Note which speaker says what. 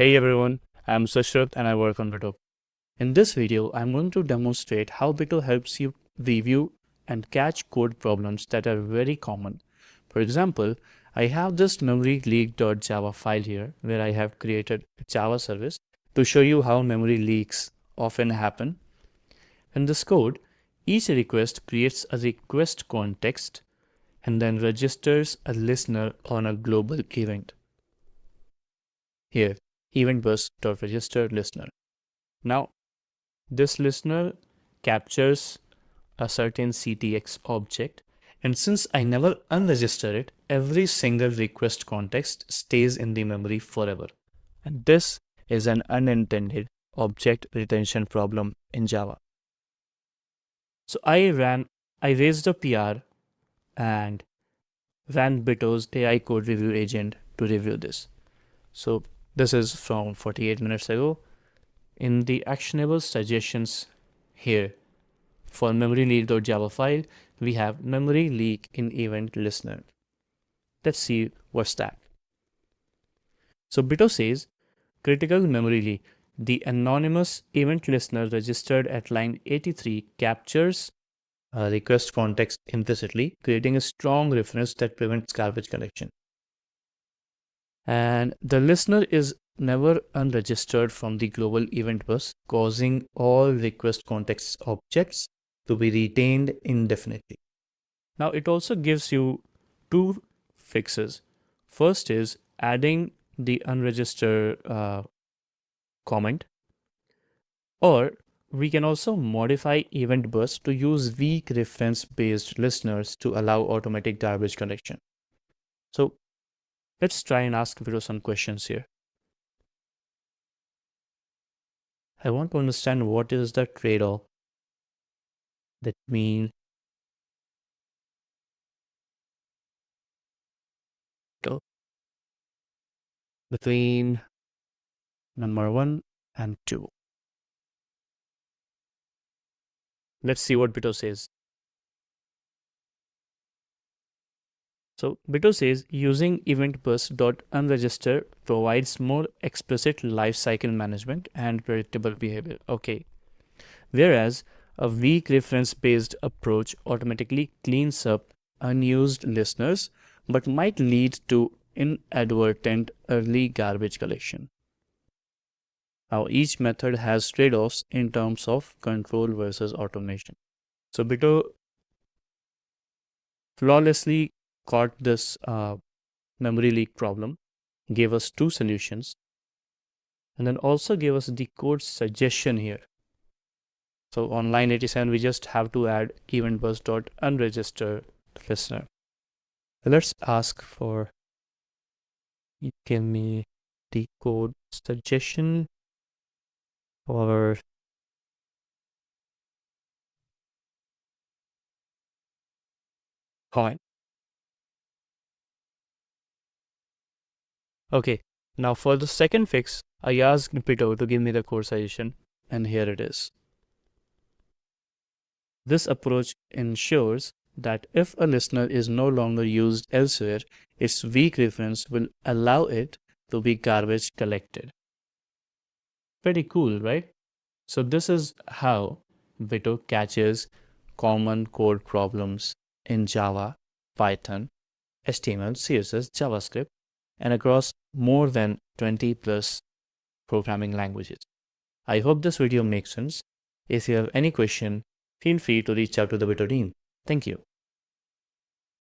Speaker 1: Hey everyone, I'm Sushruth and I work on Bito. In this video, I'm going to demonstrate how Bito helps you review and catch code problems that are very common. For example, I have this memory leak.java file here where I have created a Java service to show you how memory leaks often happen. In this code, each request creates a request context and then registers a listener on a global event. Here, event bus.register listener. Now, this listener captures a certain CTX object, and since I never unregister it, every single request context stays in the memory forever. And this is an unintended object retention problem in Java. So I raised a PR and ran Bito's AI code review agent to review this. So this is from 48 minutes ago. In the actionable suggestions here for memory leak.java file, we have memory leak in event listener. Let's see what's that. So Bito says critical memory leak. The anonymous event listener registered at line 83 captures a request context implicitly, creating a strong reference that prevents garbage collection. And the listener is never unregistered from the global event bus, causing all request context objects to be retained indefinitely. Now it also gives you two fixes. First is adding the unregistered comment, or we can also modify event bus to use weak reference based listeners to allow automatic garbage collection. So let's try and ask Vito some questions here. I want to understand what is the trade-off that mean between number 1 and 2. Let's see what Bito says. So Bito says using eventBus.unregister provides more explicit lifecycle management and predictable behavior. Okay. Whereas a weak reference-based approach automatically cleans up unused listeners but might lead to inadvertent early garbage collection. Now each method has trade-offs in terms of control versus automation. So Bito flawlessly caught this memory leak problem, gave us two solutions, and then also gave us the code suggestion here. So on line 87, we just have to add eventBus.unregister listener. Let's ask for, give me the code suggestion for coin. Okay, now for the second fix, I asked Bito to give me the code suggestion, and here it is. This approach ensures that if a listener is no longer used elsewhere, its weak reference will allow it to be garbage collected. Pretty cool, right? So this is how Bito catches common code problems in Java, Python, HTML, CSS, JavaScript, and across more than 20 plus programming languages. I hope this video makes sense. If you have any question, feel free to reach out to the Bito team. Thank you.